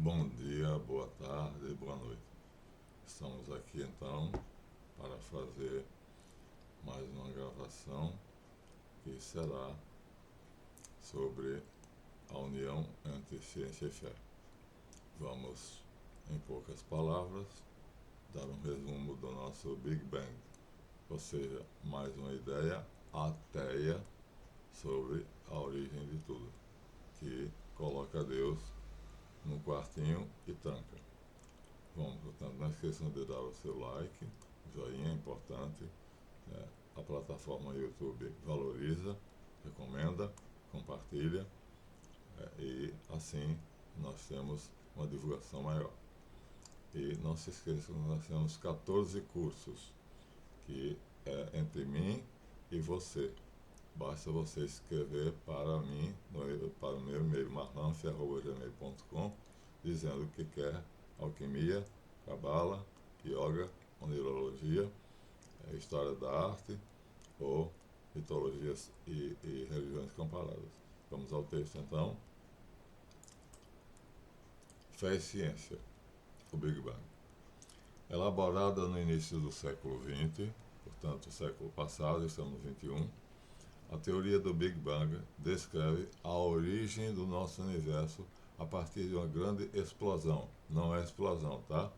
Bom dia, boa tarde, boa noite. Estamos aqui então para fazer mais uma gravação que será sobre a união entre ciência e fé. Vamos, em poucas palavras, dar um resumo do nosso Big Bang, ou seja, mais uma ideia ateia sobre a origem de tudo, que coloca Deus num quartinho e tranca. Bom, portanto, não esqueçam de dar o seu like, o joinha é importante, né? A plataforma YouTube valoriza, recomenda, compartilha, e assim nós temos uma divulgação maior. E não se esqueçam que nós temos 14 cursos, que é entre mim e você. Basta você escrever para mim, para o meu e-mail, marlanfe@gmail.com, dizendo que quer alquimia, cabala, yoga, oneirologia, história da arte ou mitologias e religiões comparadas. Vamos ao texto então. Fé e ciência, o Big Bang. Elaborada no início do século XX, portanto, século passado, estamos no XXI, a teoria do Big Bang descreve a origem do nosso universo a partir de uma grande explosão, não é explosão, tá?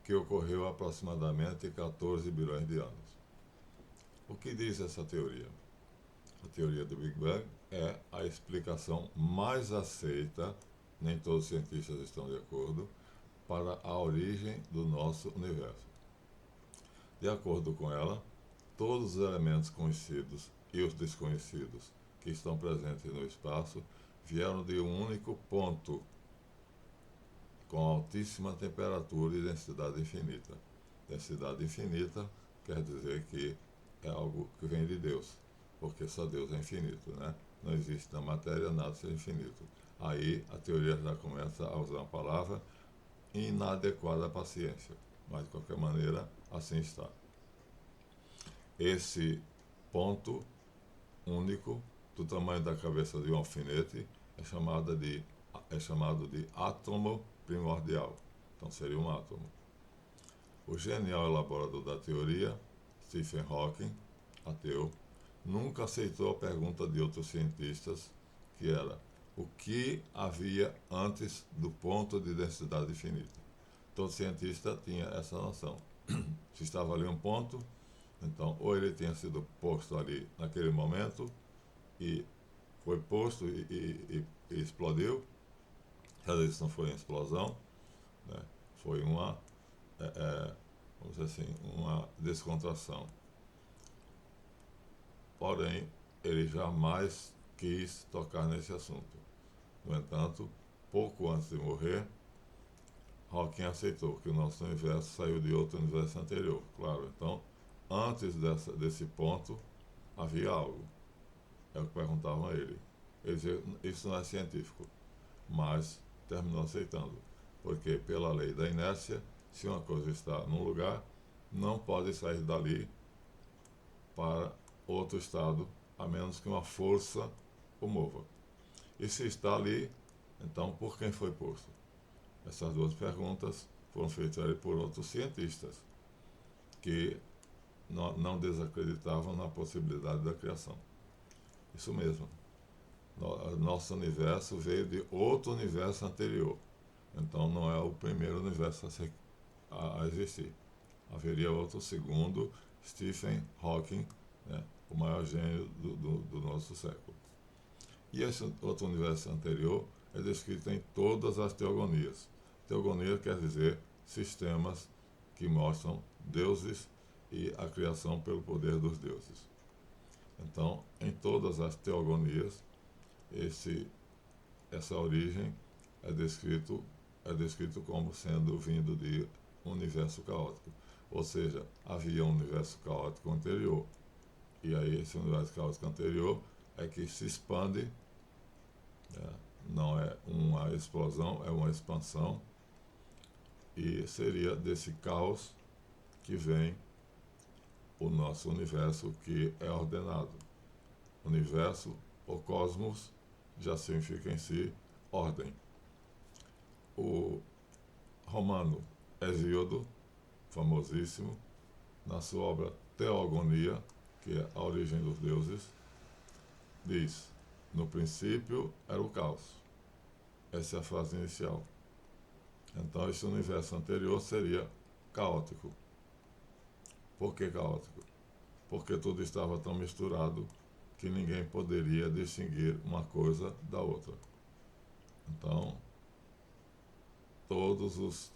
Que ocorreu há aproximadamente 14 bilhões de anos. O que diz essa teoria? A teoria do Big Bang é a explicação mais aceita, nem todos os cientistas estão de acordo, para a origem do nosso universo. De acordo com ela, todos os elementos conhecidos e os desconhecidos que estão presentes no espaço vieram de um único ponto, com altíssima temperatura e densidade infinita. Densidade infinita quer dizer que é algo que vem de Deus, porque só Deus é infinito, né? Não existe na matéria nada ser infinito. Aí a teoria já começa a usar uma palavra inadequada para a ciência, mas de qualquer maneira assim está. Esse ponto único, do tamanho da cabeça de um alfinete, é chamado de átomo primordial. Então seria um átomo. O genial elaborador da teoria, Stephen Hawking, ateu, nunca aceitou a pergunta de outros cientistas, que era: o que havia antes do ponto de densidade infinita? Todo cientista tinha essa noção. Se estava ali um ponto, então ou ele tinha sido posto ali naquele momento e foi posto e explodiu. Às vezes não foi uma explosão, né? Foi uma, vamos dizer assim, uma descontração. Porém, ele jamais quis tocar nesse assunto. No entanto, pouco antes de morrer, Hawking aceitou que o nosso universo saiu de outro universo anterior. Claro, então, antes desse ponto, havia algo. É o que perguntavam a ele. Ele dizia: isso não é científico, mas terminou aceitando, porque pela lei da inércia, se uma coisa está num lugar, não pode sair dali para outro estado, a menos que uma força o mova. E se está ali, então por quem foi posto? Essas duas perguntas foram feitas ali por outros cientistas, que não desacreditavam na possibilidade da criação. Isso mesmo. Nosso universo veio de outro universo anterior. Então não é o primeiro universo a existir. Haveria outro segundo Stephen Hawking, né, o maior gênio do nosso século. E esse outro universo anterior é descrito em todas as teogonias. Teogonia quer dizer sistemas que mostram deuses e a criação pelo poder dos deuses. Então, em todas as teogonias, essa origem é descrito como sendo vindo de um universo caótico. Ou seja, havia um universo caótico anterior. E aí esse universo caótico anterior é que se expande, né? Não é uma explosão, é uma expansão. E seria desse caos que vem o nosso universo, que é ordenado. Universo, ou cosmos, já significa em si ordem. O romano Hesíodo, famosíssimo, na sua obra Teogonia, que é a origem dos deuses, diz: no princípio era o caos. Essa é a frase inicial. Então esse universo anterior seria caótico. Por que caótico? Porque tudo estava tão misturado que ninguém poderia distinguir uma coisa da outra. Então,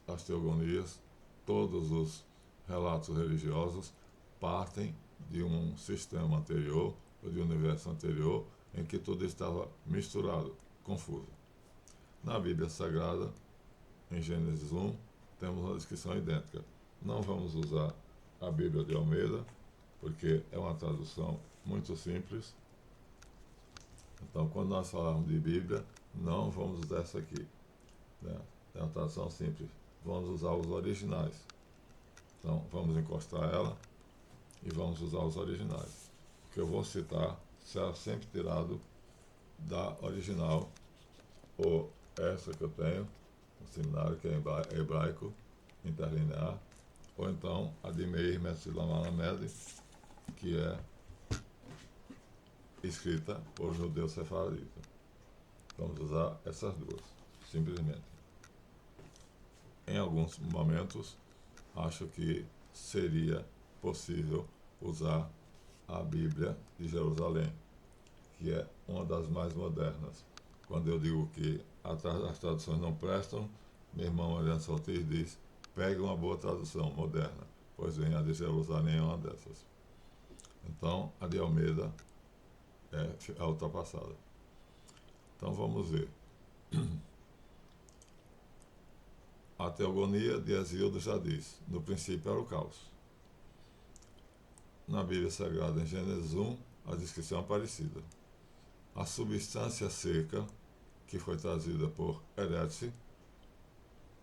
as teogonias, todos os relatos religiosos partem de um sistema anterior, ou de um universo anterior, em que tudo estava misturado, confuso. Na Bíblia Sagrada, em Gênesis 1, temos uma descrição idêntica. Não vamos usar a Bíblia de Almeida, porque é uma tradução muito simples. Então, quando nós falarmos de Bíblia, não vamos usar essa aqui, né? É uma tradução simples. Vamos usar os originais. Então, vamos encostar ela e vamos usar os originais. O que eu vou citar será sempre tirado da original, ou essa que eu tenho, no seminário, que é hebraico, interlinear, ou então a de Meir Messilam Alamed, que é escrita por judeu sefaradita. Vamos usar essas duas, simplesmente. Em alguns momentos, acho que seria possível usar a Bíblia de Jerusalém, que é uma das mais modernas. Quando eu digo que as traduções não prestam, meu irmão Ariano Saltir diz: pegue uma boa tradução moderna, pois bem, a de Jerusalém é uma dessas. Então, a de Almeida é ultrapassada. Então, vamos ver. A Teogonia de Hesíodo já diz: no princípio era o caos. Na Bíblia Sagrada, em Gênesis 1, a descrição é parecida. A substância seca, que foi trazida por Eretz,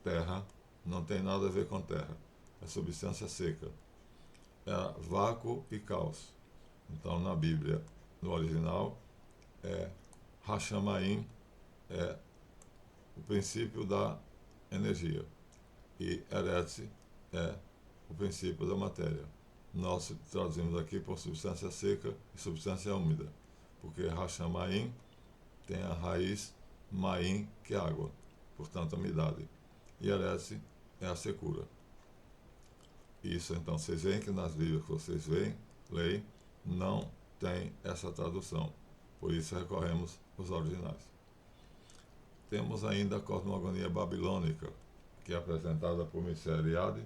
terra, não tem nada a ver com terra. É substância seca. É vácuo e caos. Então, na Bíblia, no original, é Hashamayim, é o princípio da energia. E Eretz é o princípio da matéria. Nós traduzimos aqui por substância seca e substância úmida, porque Hashamayim tem a raiz Maim, que é água, portanto, umidade. E Eretz é a secura. Isso, então, vocês veem que nas Bíblias que vocês leem, não tem essa tradução. Por isso recorremos aos originais. Temos ainda a cosmogonia babilônica, que é apresentada por Michel Eliade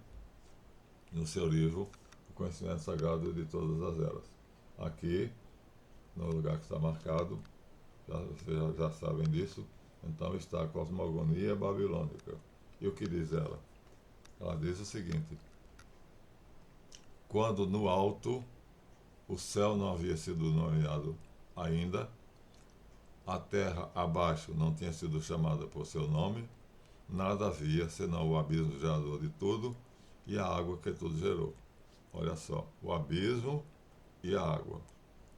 no seu livro O Conhecimento Sagrado de Todas as Eras. Aqui, no lugar que está marcado, vocês já sabem disso, então está a cosmogonia babilônica. E o que diz ela? Ela diz o seguinte: quando no alto o céu não havia sido nomeado ainda, a terra abaixo não tinha sido chamada por seu nome, nada havia senão o abismo gerador de tudo e a água que tudo gerou. Olha só, o abismo e a água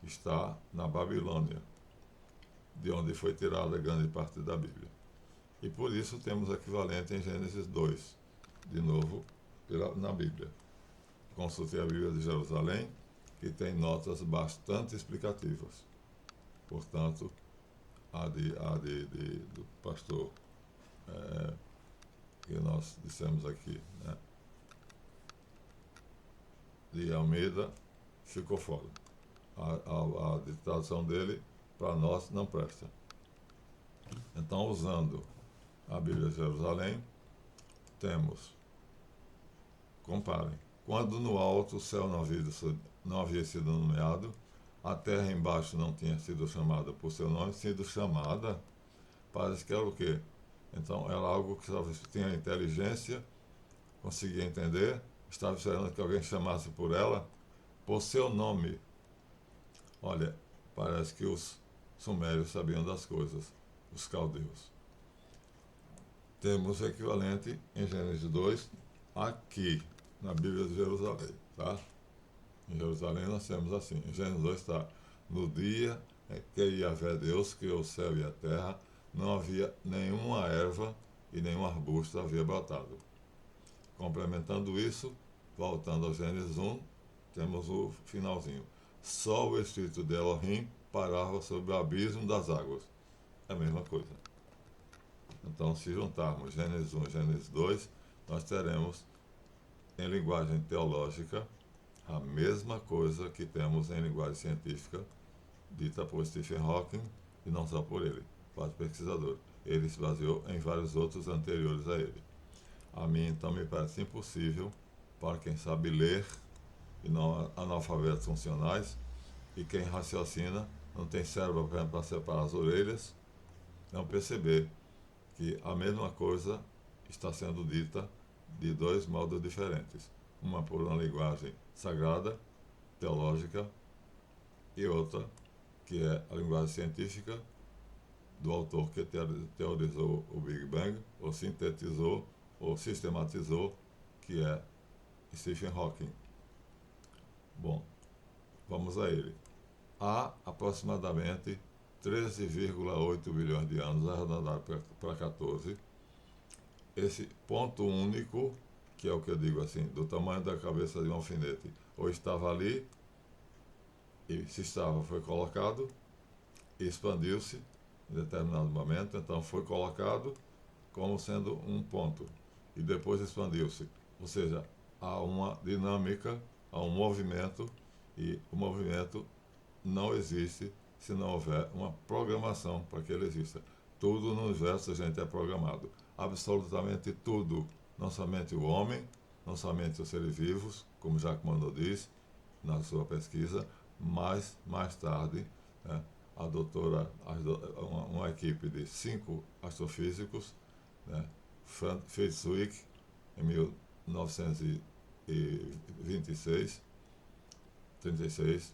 está na Babilônia, de onde foi tirada grande parte da Bíblia. E por isso temos equivalente em Gênesis 2, de novo, na Bíblia. Consultei a Bíblia de Jerusalém, que tem notas bastante explicativas. Portanto, do pastor que nós dissemos aqui, né, de Almeida, ficou fora. A tradução dele, para nós, não presta. Então, usando a Bíblia de Jerusalém, temos, comparem, quando no alto o céu não havia sido nomeado, a terra embaixo não tinha sido chamada por seu nome, sido chamada, parece que era o quê? Então, era algo que tinha inteligência, conseguia entender, estava esperando que alguém chamasse por ela, por seu nome. Olha, parece que os sumérios sabiam das coisas, os caldeus. Temos o equivalente em Gênesis 2, aqui, na Bíblia de Jerusalém, tá? Em Jerusalém nós temos assim, em Gênesis 2 está: no dia em que Yahvé Deus criou o céu e a terra, não havia nenhuma erva e nenhum arbusto havia brotado. Complementando isso, voltando ao Gênesis 1, temos o finalzinho. Só o espírito de Elohim parava sobre o abismo das águas. É a mesma coisa. Então, se juntarmos Gênesis 1 e Gênesis 2, nós teremos, em linguagem teológica, a mesma coisa que temos em linguagem científica, dita por Stephen Hawking, e não só por ele, vários pesquisadores. Ele se baseou em vários outros anteriores a ele. A mim, então, me parece impossível, para quem sabe ler, e não analfabetos funcionais, e quem raciocina, não tem cérebro para separar as orelhas, não perceber que a mesma coisa está sendo dita de dois modos diferentes. Uma por uma linguagem sagrada, teológica, e outra que é a linguagem científica do autor que teorizou o Big Bang, ou sintetizou, ou sistematizou, que é Stephen Hawking. Bom, vamos a ele. Há aproximadamente 13,8 bilhões de anos, arredondado para 14, esse ponto único, que é o que eu digo assim, do tamanho da cabeça de um alfinete, ou estava ali, e se estava, foi colocado, e expandiu-se em determinado momento, então foi colocado como sendo um ponto, e depois expandiu-se. Ou seja, há uma dinâmica, há um movimento, e o movimento não existe se não houver uma programação para que ele exista. Tudo no universo, gente, é programado. Absolutamente tudo. Não somente o homem, não somente os seres vivos, como Jacques Monod diz na sua pesquisa, mas mais tarde, né, a doutora, uma equipe de 5 astrofísicos, né, Fritz Zwick, em 1926, 36,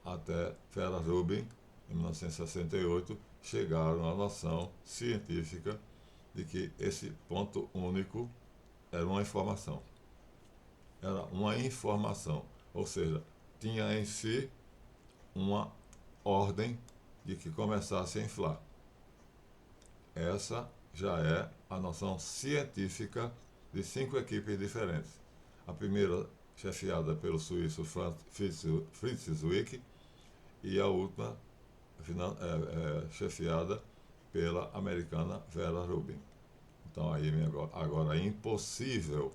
até Vera Rubin, em 1968, chegaram à noção científica de que esse ponto único era uma informação. Era uma informação, ou seja, tinha em si uma ordem de que começasse a inflar. Essa já é a noção científica de 5 equipes diferentes. A primeira chefiada pelo suíço Fritz Zwick, e a última chefiada pela americana Vera Rubin. Então aí agora é impossível.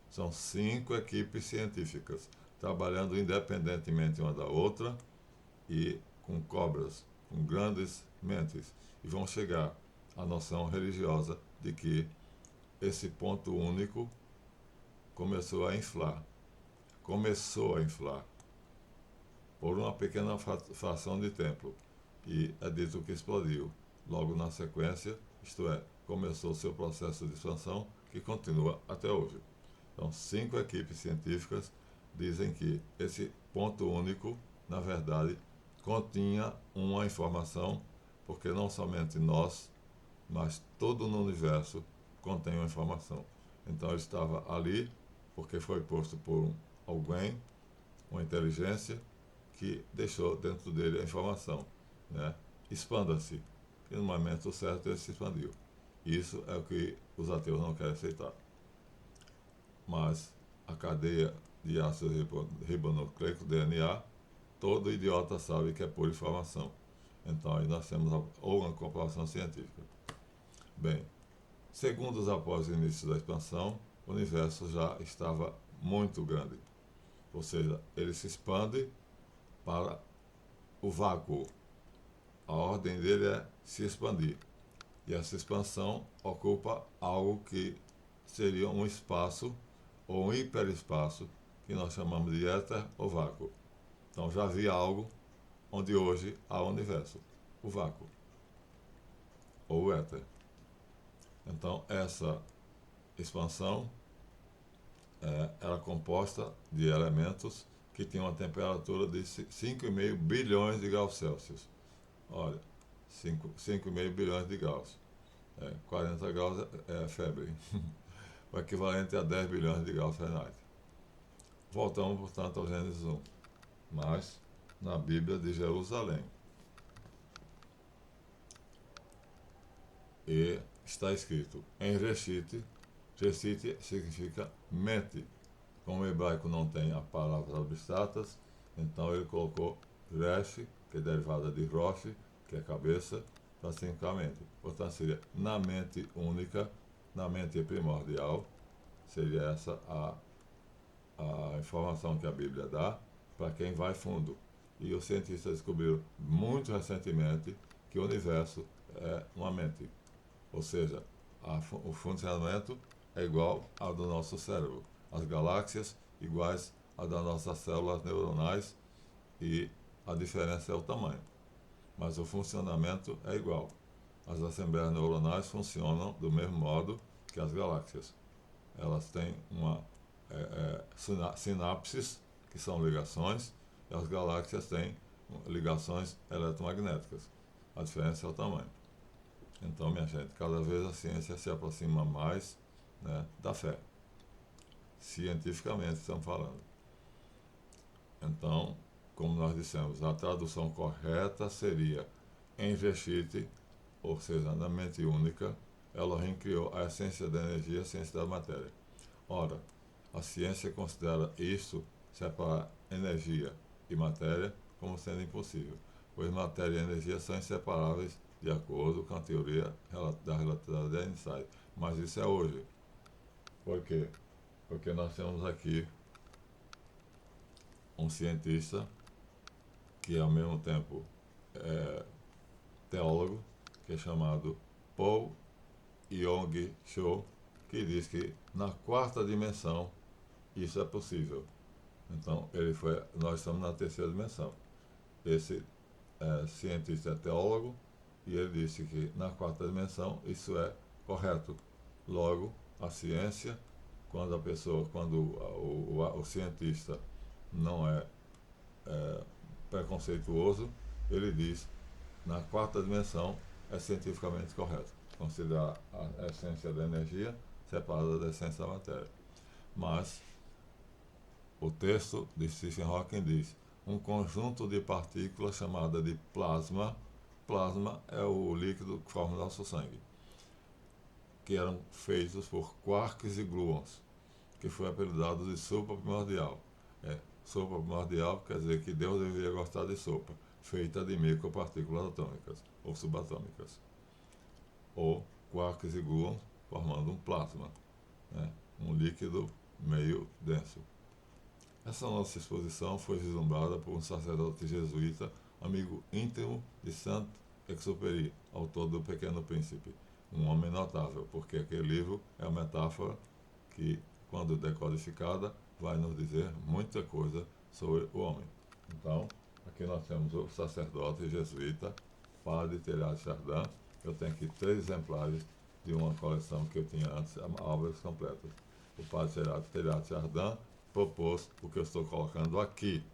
São 5 equipes científicas trabalhando independentemente uma da outra e com cobras, com grandes mentes, e vão chegar à noção religiosa de que esse ponto único começou a inflar. Começou a inflar por uma pequena fração de tempo, e é dito que explodiu. Logo na sequência, isto é, começou seu processo de expansão, que continua até hoje. Então, 5 equipes científicas dizem que esse ponto único, na verdade, continha uma informação, porque não somente nós, mas todo no universo contém uma informação. Então, ele estava ali, porque foi posto por alguém, uma inteligência, que deixou dentro dele a informação, né? Expanda-se. E no momento certo ele se expandiu. Isso é o que os ateus não querem aceitar. Mas a cadeia de ácido ribonucleico, DNA, todo idiota sabe que é pura informação. Então aí nós temos uma comprovação científica. Bem, segundos após o início da expansão, o universo já estava muito grande. Ou seja, ele se expande para o vácuo. A ordem dele é se expandir. E essa expansão ocupa algo que seria um espaço ou um hiperespaço, que nós chamamos de éter ou vácuo. Então já havia algo onde hoje há o universo, o vácuo, ou o éter. Então essa expansão era composta de elementos que tinham uma temperatura de 5,5 bilhões de graus Celsius. Olha, 5,5 bilhões de graus. 40 graus é febre. O equivalente a 10 bilhões de graus Fahrenheit. Voltamos, portanto, ao Gênesis 1. Mas na Bíblia de Jerusalém. E está escrito em Reshit. Reshit significa mente. Como o hebraico não tem a palavras abstratas, então ele colocou Resh, que é derivada de Rosh, que é cabeça, para significar mente. Portanto, seria na mente única, na mente primordial, seria essa a informação que a Bíblia dá para quem vai fundo. E os cientistas descobriram muito recentemente que o universo é uma mente. Ou seja, o funcionamento é igual ao do nosso cérebro. As galáxias iguais à das nossas células neuronais e a diferença é o tamanho. Mas o funcionamento é igual. As assembleias neuronais funcionam do mesmo modo que as galáxias. Elas têm sinapses, que são ligações, e as galáxias têm ligações eletromagnéticas. A diferença é o tamanho. Então, minha gente, cada vez a ciência se aproxima mais, né, da fé. Cientificamente estamos falando. Então, como nós dissemos, a tradução correta seria em Reshit, ou seja, na mente única, Elohim criou a essência da energia, a essência da matéria. Ora, a ciência considera isso, separar energia e matéria, como sendo impossível, pois matéria e energia são inseparáveis de acordo com a teoria da relatividade de Einstein. Mas isso é hoje. Por quê? Porque nós temos aqui um cientista que ao mesmo tempo é teólogo, que é chamado Paul Yong-Cho, que diz que na quarta dimensão isso é possível. Então, nós estamos na terceira dimensão. Esse cientista é teólogo e ele disse que na quarta dimensão isso é correto. Logo, a ciência, quando o cientista não é preconceituoso, ele diz na quarta dimensão é cientificamente correto. Considerar a essência da energia separada da essência da matéria. Mas o texto de Stephen Hawking diz: um conjunto de partículas chamada de plasma. Plasma é o líquido que forma nosso sangue, que eram feitos por quarks e gluons, que foi apelidado de sopa primordial. Sopa primordial quer dizer que Deus deveria gostar de sopa, feita de micropartículas atômicas ou subatômicas. Ou quarks e gluons formando um plasma, né? Um líquido meio denso. Essa nossa exposição foi vislumbrada por um sacerdote jesuíta, amigo íntimo de Saint-Exupéry, autor do Pequeno Príncipe. Um homem notável, porque aquele livro é uma metáfora que, quando decodificada, vai nos dizer muita coisa sobre o homem. Então, aqui nós temos o sacerdote jesuíta, Padre Teilhard Chardin. Eu tenho aqui 3 exemplares de uma coleção que eu tinha antes, obras completas. O Padre Teilhard Chardin propôs o que eu estou colocando aqui.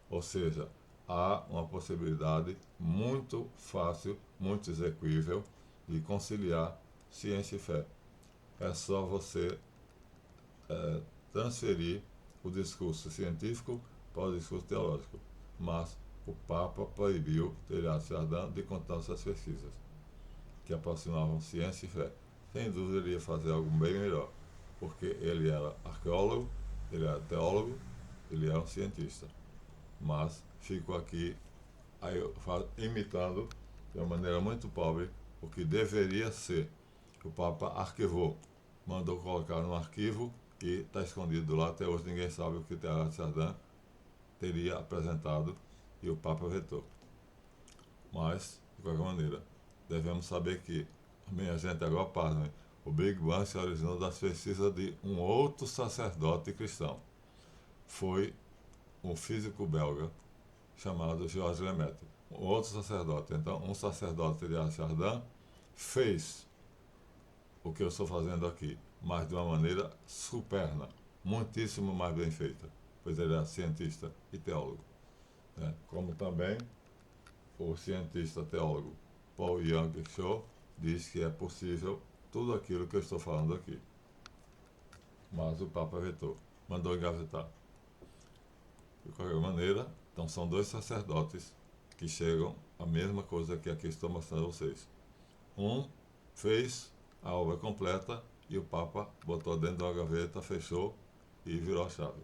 Ou seja, há uma possibilidade muito fácil, muito execuível, de conciliar ciência e fé. É só você transferir o discurso científico para o discurso teológico. Mas o Papa proibiu Teilhard Chardin de contar suas pesquisas, que aproximavam ciência e fé. Sem dúvida ele ia fazer algo bem melhor, porque ele era arqueólogo, ele era teólogo, ele era um cientista. Mas fico aqui imitando de uma maneira muito pobre o que deveria ser. O Papa arquivou, mandou colocar no arquivo e está escondido lá. Até hoje ninguém sabe o que Teilhard Chardin teria apresentado e o Papa vetou. Mas, de qualquer maneira, devemos saber que, minha gente, agora pasmem, o Big Bang se originou das pesquisas de um outro sacerdote cristão. Foi um físico belga chamado Georges Lemaitre, um outro sacerdote. Então, um sacerdote de Chardin fez o que eu estou fazendo aqui, mas de uma maneira superna, muitíssimo mais bem feita, pois ele é cientista e teólogo. Né? Como também o cientista teólogo Paul Yong-Cho diz que é possível tudo aquilo que eu estou falando aqui. Mas o Papa vetou, mandou engavetar. De qualquer maneira, então são 2 sacerdotes que chegam à mesma coisa que aqui estou mostrando a vocês. Um fez a obra completa e o Papa botou dentro de uma gaveta, fechou e virou a chave.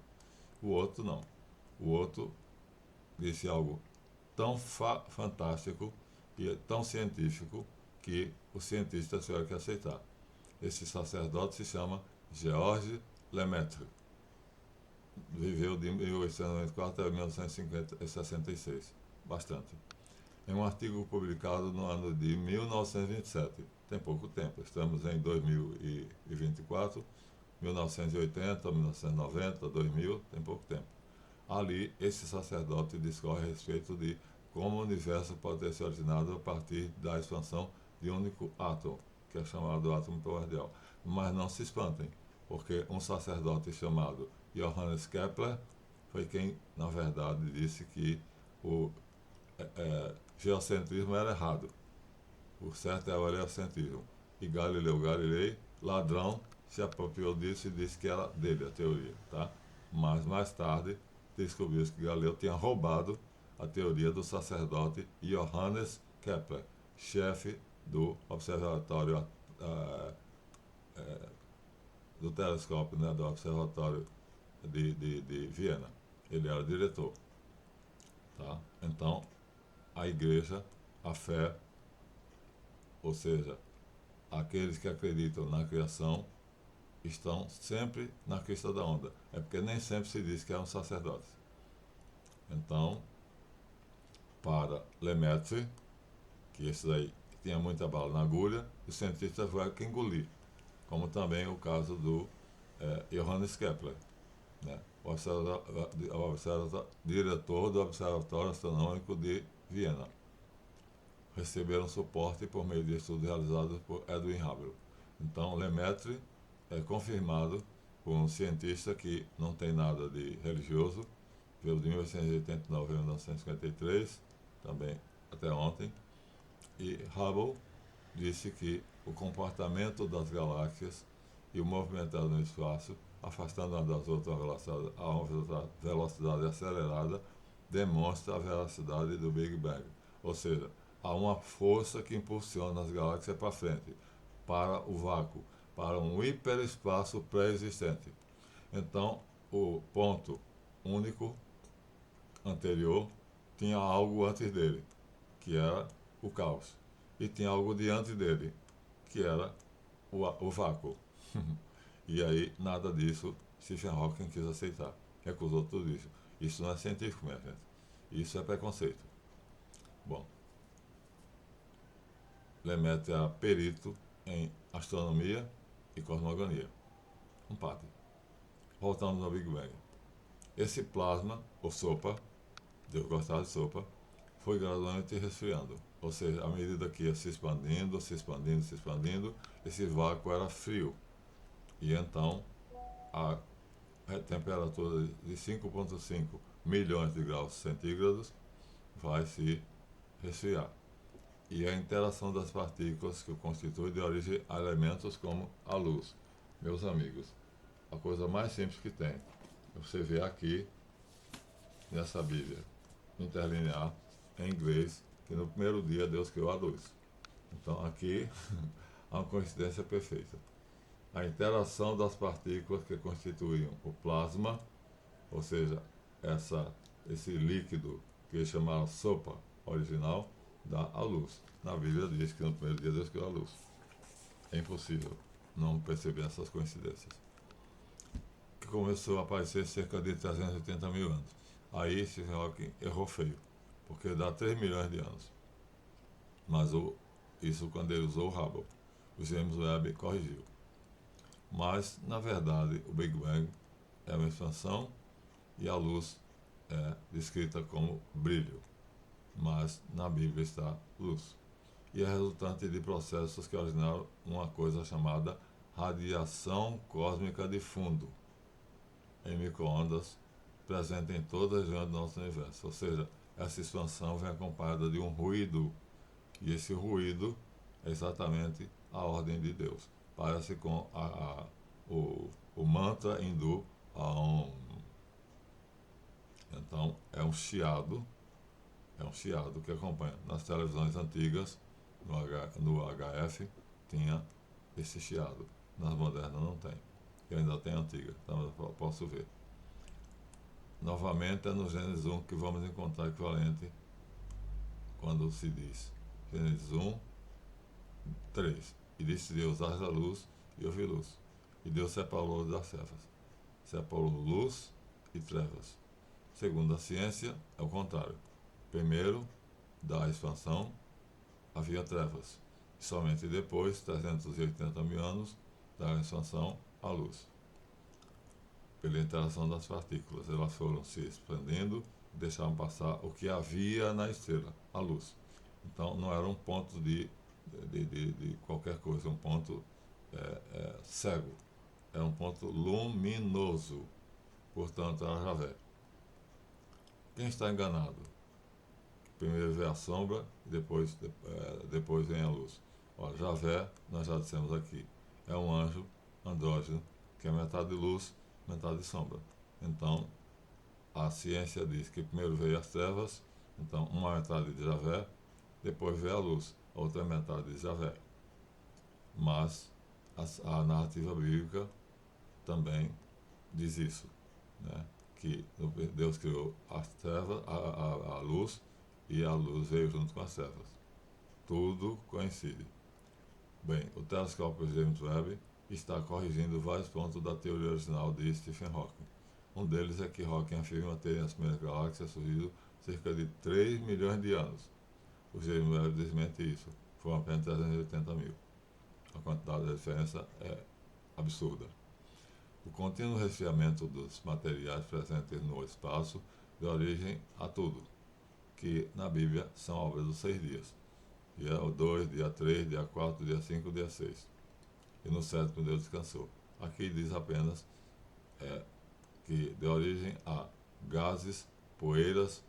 O outro não. O outro disse algo tão fantástico e tão científico que os cientistas tiveram que aceitar. Esse sacerdote se chama Georges Lemaitre. Viveu de 1894 a 1966. Bastante. Em um artigo publicado no ano de 1927. Tem pouco tempo. Estamos em 2024, 1980, 1990, 2000, tem pouco tempo. Ali, esse sacerdote discorre a respeito de como o universo pode ter se originado a partir da expansão de um único átomo, que é chamado átomo primordial. Mas não se espantem, porque um sacerdote chamado Johannes Kepler foi quem, na verdade, disse que o geocentrismo era errado. O certo é o heliocentrismo. E Galileu Galilei, ladrão, se apropriou disso e disse que era dele a teoria. Tá? Mas mais tarde descobriu-se que Galileu tinha roubado a teoria do sacerdote Johannes Kepler, chefe do observatório do telescópio, né, do observatório de Viena. Ele era diretor. Tá? Então, a igreja, a fé, ou seja, aqueles que acreditam na criação, estão sempre na crista da onda. É porque nem sempre se diz que é um sacerdote. Então, para Lemaitre, que esse daí tinha muita bala na agulha, os cientistas tiveram que engolir, como também o caso do Johannes Kepler, né? Diretor do Observatório Astronômico de Viena. Receberam suporte por meio de estudos realizados por Edwin Hubble. Então, Lemaitre é confirmado por um cientista que não tem nada de religioso, veio de 1889 a 1953, também até ontem, e Hubble disse que o comportamento das galáxias e o movimento no espaço, afastando uma das outras a uma velocidade acelerada, demonstra a veracidade do Big Bang. Ou seja, há uma força que impulsiona as galáxias para frente, para o vácuo, para um hiperespaço pré-existente. Então, o ponto único anterior tinha algo antes dele, que era o caos. E tinha algo diante dele, que era o vácuo. E aí, nada disso Stephen Hawking quis aceitar. Recusou tudo isso. Isso não é científico, minha gente. Isso é preconceito. Bom, Lemaitre era perito em astronomia e cosmogonia. Um padre. Voltando no Big Bang. Esse plasma, ou sopa, Deus gostava de sopa, foi gradualmente resfriando. Ou seja, à medida que ia se expandindo, se expandindo, se expandindo, esse vácuo era frio. E então, a temperatura de 5,5 milhões de graus centígrados vai se resfriar. E a interação das partículas que o constitui de origem a elementos como a luz. Meus amigos, a coisa mais simples que tem, você vê aqui nessa Bíblia interlinear em inglês que no primeiro dia Deus criou a luz. Então aqui há uma coincidência perfeita. A interação das partículas que constituíam o plasma, ou seja, esse líquido que eles chamaram sopa original, dá a luz. Na Bíblia diz que no primeiro dia Deus criou a luz. É impossível não perceber essas coincidências. Que começou a aparecer cerca de 380 mil anos. Aí Stephen Hawking errou feio, porque dá 3 milhões de anos. Mas isso quando ele usou o Hubble. O James Webb corrigiu. Mas, na verdade, o Big Bang é uma expansão e a luz é descrita como brilho. Mas na Bíblia está luz. E é resultante de processos que originaram uma coisa chamada radiação cósmica de fundo, em micro-ondas, presente em toda a região do nosso universo. Ou seja, essa expansão vem acompanhada de um ruído, e esse ruído é exatamente a ordem de Deus. Parece com o mantra hindu Aum. Então, é um chiado que acompanha. Nas televisões antigas, no HF, tinha esse chiado. Nas modernas não tem. Eu ainda tenho a antiga, então eu posso ver. Novamente é no Gênesis 1 que vamos encontrar equivalente quando se diz Gênesis 1, 3. E disse Deus: haja luz, e houve luz. E Deus separou das trevas. Separou luz e trevas. Segundo a ciência, é o contrário. Primeiro, da expansão, havia trevas. E somente depois, 380 mil anos, da expansão, a luz. Pela interação das partículas, elas foram se expandindo e deixaram passar o que havia na estrela, a luz. Então, não era um ponto de qualquer coisa, um ponto cego. Era um ponto luminoso. Portanto, era Javé. Quem está enganado? Primeiro vê a sombra e depois vem a luz. Olha, Javé, nós já dissemos aqui, é um anjo andrógeno, que é metade luz, metade sombra. Então, a ciência diz que primeiro veio as trevas, então uma metade de Javé, depois veio a luz, a outra metade de Javé. Mas a narrativa bíblica também diz isso, né? Que Deus criou as trevas, a luz, e a luz veio junto com as trevas. Tudo coincide. Bem, o telescópio James Webb está corrigindo vários pontos da teoria original de Stephen Hawking. Um deles é que Hawking afirma ter as primeiras galáxias surgido cerca de 3 milhões de anos. O James Webb desmente isso. Foram apenas 380 mil. A quantidade da diferença é absurda. O contínuo resfriamento dos materiais presentes no espaço deu origem a tudo, que na Bíblia são obras dos 6 dias. Dia 2, dia 3, dia 4, dia 5, dia 6. E no sétimo Deus descansou. Aqui diz apenas que deu origem a gases, poeiras,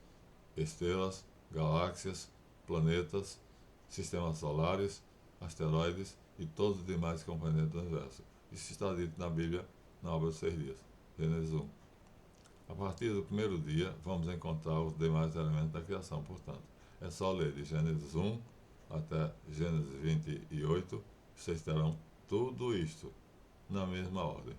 estrelas, galáxias, planetas, sistemas solares, asteroides e todos os demais componentes do universo. Isso está dito na Bíblia, na obra dos 6 dias, Gênesis 1. A partir do primeiro dia, vamos encontrar os demais elementos da criação, portanto. É só ler de Gênesis 1 até Gênesis 28, vocês terão tudo isto na mesma ordem.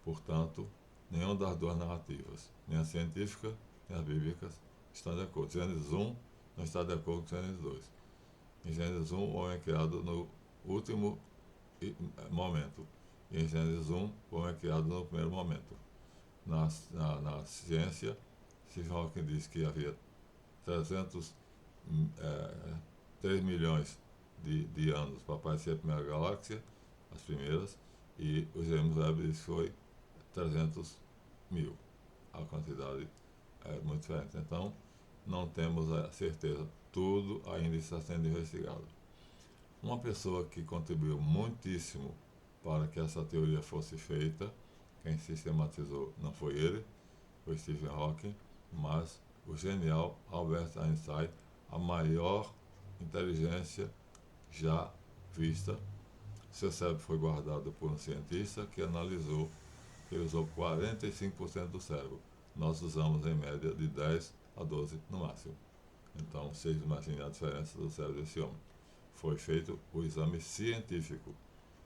Portanto, nenhuma das duas narrativas, nem a científica, nem as bíblicas, estão de acordo. Gênesis 1 não está de acordo com Gênesis 2. Em Gênesis 1, o homem é criado no último momento. E em Gênesis 1, o homem é criado no primeiro momento. Na ciência, Stephen Hawking diz que havia 3 milhões de anos para aparecer a primeira galáxia, as primeiras, e o James Webb diz que foi 300 mil. A quantidade é muito diferente. Então, não temos a certeza. Tudo ainda está sendo investigado. Uma pessoa que contribuiu muitíssimo para que essa teoria fosse feita, quem sistematizou não foi ele, foi Stephen Hawking, mas o genial Albert Einstein, a maior inteligência já vista. Seu cérebro foi guardado por um cientista que analisou, que ele usou 45% do cérebro. Nós usamos em média de 10 a 12 no máximo. Então, vocês imaginem a diferença do cérebro desse homem. Foi feito o exame científico.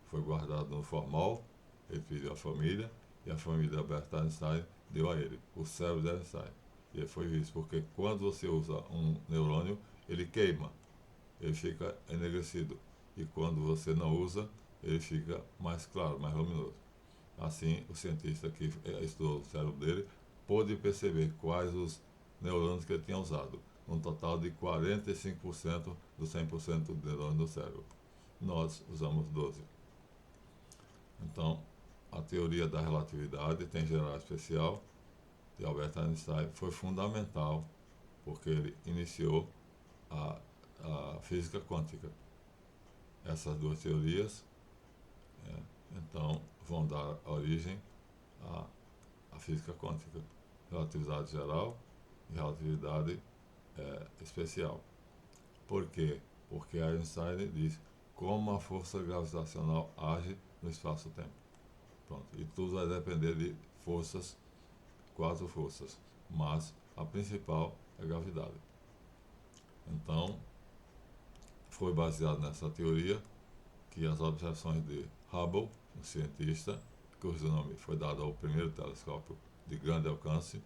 Foi guardado no formol, ele pediu à família, e a família de Albert Einstein deu a ele o cérebro de Einstein. E ele foi visto, porque quando você usa um neurônio, ele queima, ele fica enegrecido. E quando você não usa, ele fica mais claro, mais luminoso. Assim, o cientista que estudou o cérebro dele pôde perceber quais os neurônios que ele tinha usado. Um total de 45% dos 100% do neurônio do cérebro. Nós usamos 12%. Então, a teoria da relatividade tem geral especial de Albert Einstein foi fundamental porque ele iniciou a física quântica. Essas duas teorias, então, vão dar origem à física quântica, relatividade geral e relatividade especial. Por quê? Porque Einstein diz como a força gravitacional age no espaço-tempo. Pronto. E tudo vai depender de forças, 4 forças, mas a principal é a gravidade. Então, foi baseado nessa teoria que as observações de Hubble, um cientista, cujo nome foi dado ao primeiro telescópio de grande alcance,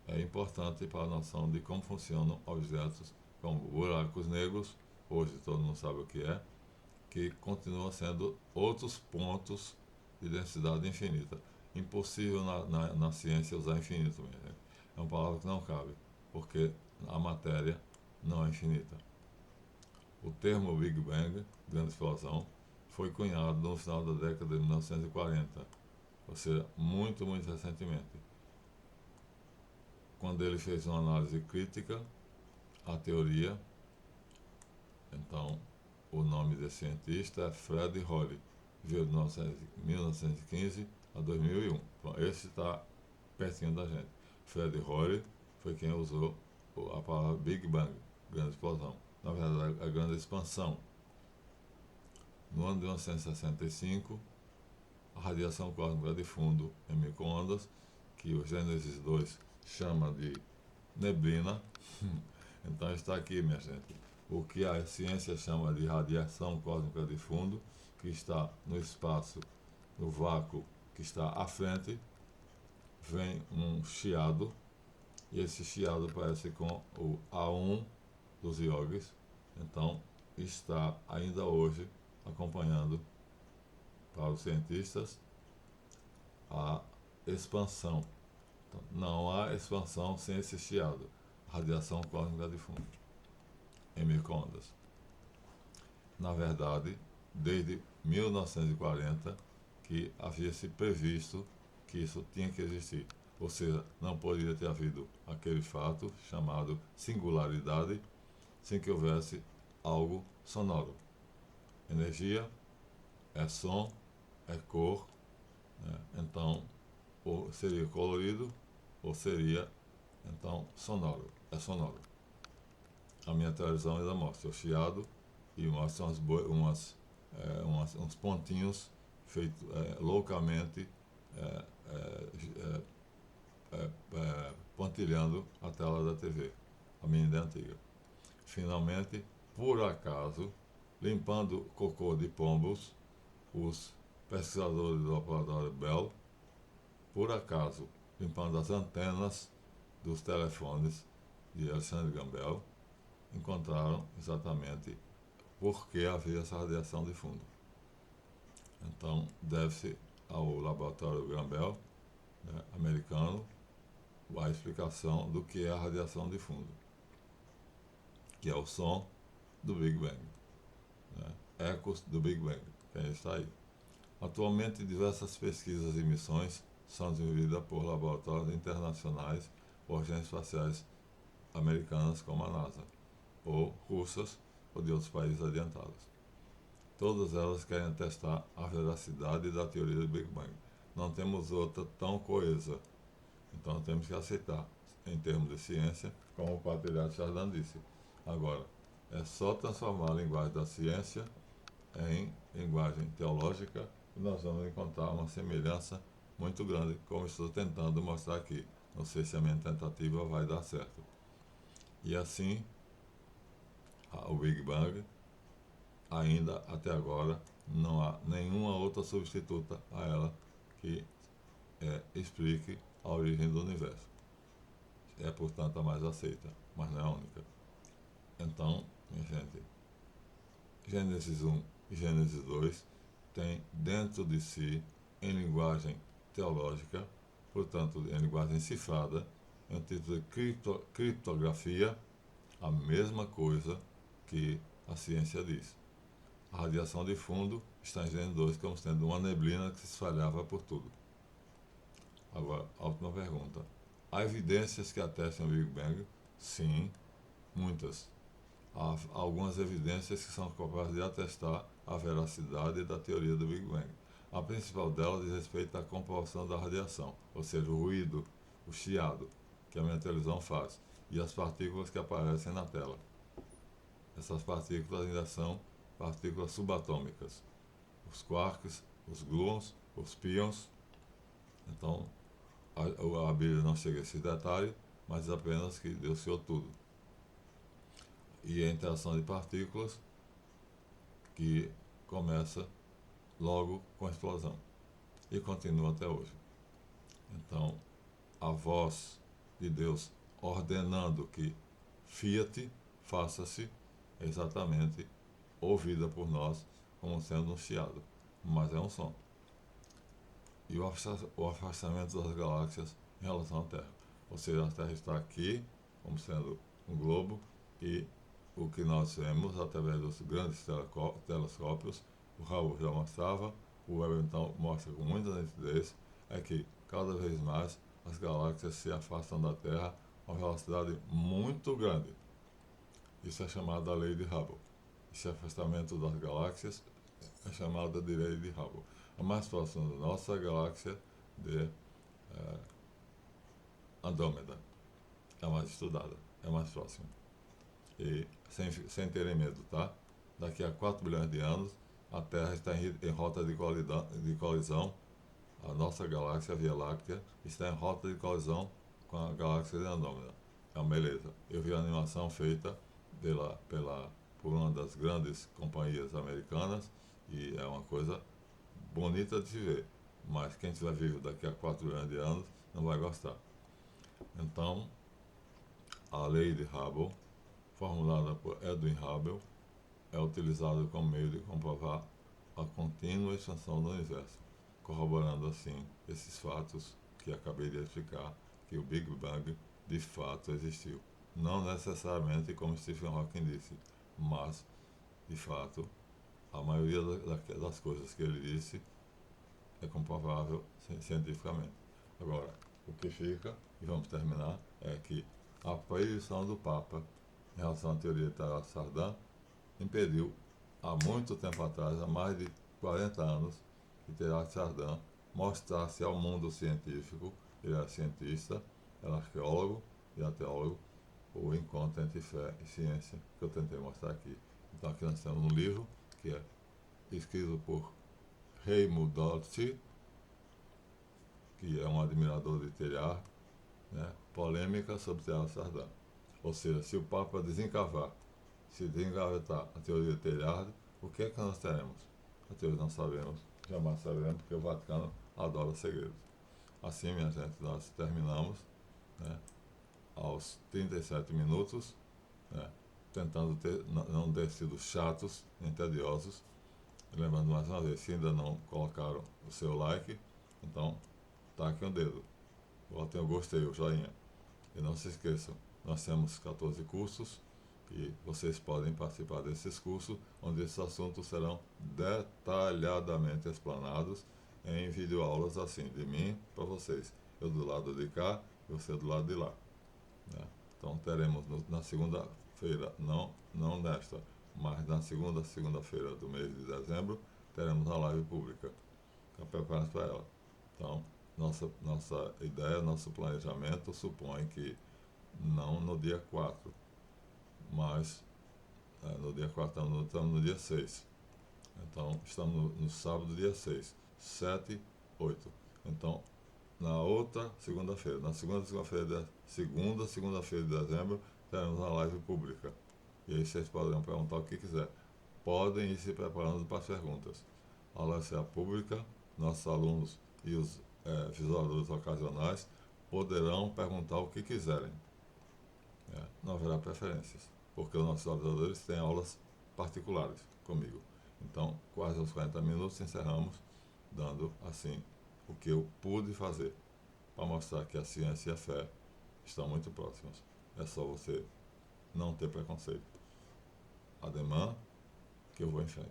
é importante para a noção de como funcionam objetos como buracos negros, hoje todo mundo sabe o que continuam sendo outros pontos de densidade infinita. Impossível na ciência usar infinito, minha gente. É uma palavra que não cabe, porque a matéria não é infinita. O termo Big Bang, grande explosão, foi cunhado no final da década de 1940, ou seja, muito recentemente, quando ele fez uma análise crítica à teoria. Então, o nome desse cientista é Fred Hoyle, veio de 1915 a 2001. Então, esse está pertinho da gente. Fred Hoyle foi quem usou a palavra Big Bang, grande explosão. Na verdade, a grande expansão. No ano de 1965, a radiação cósmica de fundo em microondas, que o Gênesis 2 chama de neblina. Então está aqui, minha gente, o que a ciência chama de radiação cósmica de fundo, que está no espaço, no vácuo que está à frente, vem um chiado, e esse chiado parece com o A1 dos iogues. Então está ainda hoje acompanhando para os cientistas a expansão. Então, não há expansão sem esse chiado, radiação cósmica de fundo em microondas. Na verdade, desde 1940 que havia se previsto que isso tinha que existir. Ou seja, não poderia ter havido aquele fato chamado singularidade sem que houvesse algo sonoro. Energia é som, é cor, né? Então, ou seria colorido, ou seria, então, sonoro. É sonoro. A minha televisão ainda mostra o chiado e mostra uns pontinhos feitos loucamente, pontilhando a tela da TV, a minha antiga. Finalmente, por acaso, limpando cocô de pombos, os pesquisadores do laboratório Bell, por acaso, limpando as antenas dos telefones de Alexandre Graham Bell, encontraram exatamente por que havia essa radiação de fundo. Então, deve-se ao laboratório Graham Bell, né, americano, a explicação do que é a radiação de fundo, que é o som do Big Bang, né, ecos do Big Bang, que está aí. Atualmente, diversas pesquisas e missões são desenvolvidas por laboratórios internacionais ou agências espaciais americanas como a NASA, ou russas, ou de outros países adiantados. Todas elas querem testar a veracidade da teoria do Big Bang. Não temos outra tão coesa. Então temos que aceitar, em termos de ciência, como o Patriarca Chardin disse. Agora, é só transformar a linguagem da ciência em linguagem teológica e nós vamos encontrar uma semelhança muito grande, como estou tentando mostrar aqui. Não sei se a minha tentativa vai dar certo. E assim, o Big Bang, ainda até agora, não há nenhuma outra substituta a ela que explique a origem do universo. É, portanto, a mais aceita, mas não é a única. Então, minha gente, Gênesis 1 e Gênesis 2 tem dentro de si, em linguagem teológica, portanto, em linguagem cifrada, em título de criptografia, a mesma coisa que a ciência diz. A radiação de fundo está em Gênesis 2 como sendo uma neblina que se espalhava por tudo. Agora, a última pergunta. Há evidências que atestam o Big Bang? Sim, muitas. Há algumas evidências que são capazes de atestar a veracidade da teoria do Big Bang. A principal delas diz respeito à comprovação da radiação, ou seja, o ruído, o chiado, que a minha televisão faz, e as partículas que aparecem na tela. Essas partículas ainda são partículas subatômicas. Os quarks, os gluons, os pions. Então, a Bíblia não chega a esse detalhe, mas apenas que Deus criou tudo. E a interação de partículas, que começa logo com a explosão e continua até hoje. Então, a voz de Deus ordenando que fiat, faça-se, é exatamente ouvida por nós como sendo um chiado, mas é um som. E o afastamento das galáxias em relação à Terra. Ou seja, a Terra está aqui, como sendo um globo, e o que nós vemos através dos grandes telescópios, o Hubble já mostrava, o Webb então mostra com muita nitidez, é que cada vez mais as galáxias se afastam da Terra a uma velocidade muito grande. Isso é chamado a lei de Hubble. Esse afastamento das galáxias é chamado de lei de Hubble. A mais próxima da nossa galáxia de Andrômeda é a mais estudada, é a mais próxima. E sem terem medo, tá? Daqui a 4 bilhões de anos, a Terra está em rota de colisão. A nossa galáxia, a Via Láctea, está em rota de colisão com a galáxia de Andrômeda. É uma beleza. Eu vi a animação feita por uma das grandes companhias americanas e é uma coisa bonita de se ver. Mas quem estiver vivo daqui a 4 bilhões de anos não vai gostar. Então, a lei de Hubble, formulada por Edwin Hubble, é utilizada como meio de comprovar a contínua expansão do universo, corroborando assim esses fatos que acabei de explicar, que o Big Bang de fato existiu. Não necessariamente como Stephen Hawking disse, mas, de fato, a maioria das coisas que ele disse é comprovável cientificamente. Agora, o que fica, e vamos terminar, é que a proibição do Papa em relação à teoria de Teilhard-Chardin impediu, há muito tempo atrás, há mais de 40 anos, que Teilhard-Chardin mostrasse ao mundo científico, ele era cientista, era arqueólogo e teólogo, o encontro entre fé e ciência, que eu tentei mostrar aqui. Então aqui nós temos um livro que é escrito por Raymond Doherty, que é um admirador de Teilhard, né? Polêmica sobre Teilhard-Chardin. Ou seja, se o Papa desencavar, se desengavetar a teoria de Teilhard, o que é que nós teremos? Até hoje não sabemos, jamais saberemos, porque o Vaticano adora segredos. Assim, minha gente, nós terminamos, né, aos 37 minutos, né, tentando não ter sido chatos nem tediosos. Lembrando mais uma vez, se ainda não colocaram o seu like, então taquem o dedo, botem o gostei, o joinha. E não se esqueçam, nós temos 14 cursos e vocês podem participar desses cursos, onde esses assuntos serão detalhadamente explanados em videoaulas assim, de mim para vocês. Eu do lado de cá e você do lado de lá. Né? Então teremos na segunda-feira, não nesta, mas na segunda-feira do mês de dezembro, teremos uma live pública. Então prepare-se para ela. Então, nossa ideia, nosso planejamento supõe que não no dia 4, mas no dia 4 estamos no dia 6. Então, estamos no sábado, dia 6, 7, 8. Então, na outra segunda-feira, na segunda-feira de dezembro, teremos uma live pública. E aí vocês poderão perguntar o que quiser. Podem ir se preparando para as perguntas. A live será pública, nossos alunos e os visualizadores ocasionais poderão perguntar o que quiserem. Não haverá preferências, porque os nossos visualizadores têm aulas particulares comigo. Então, quase aos 40 minutos, encerramos dando, assim, o que eu pude fazer para mostrar que a ciência e a fé estão muito próximas. É só você não ter preconceito. Ademã, que eu vou em frente.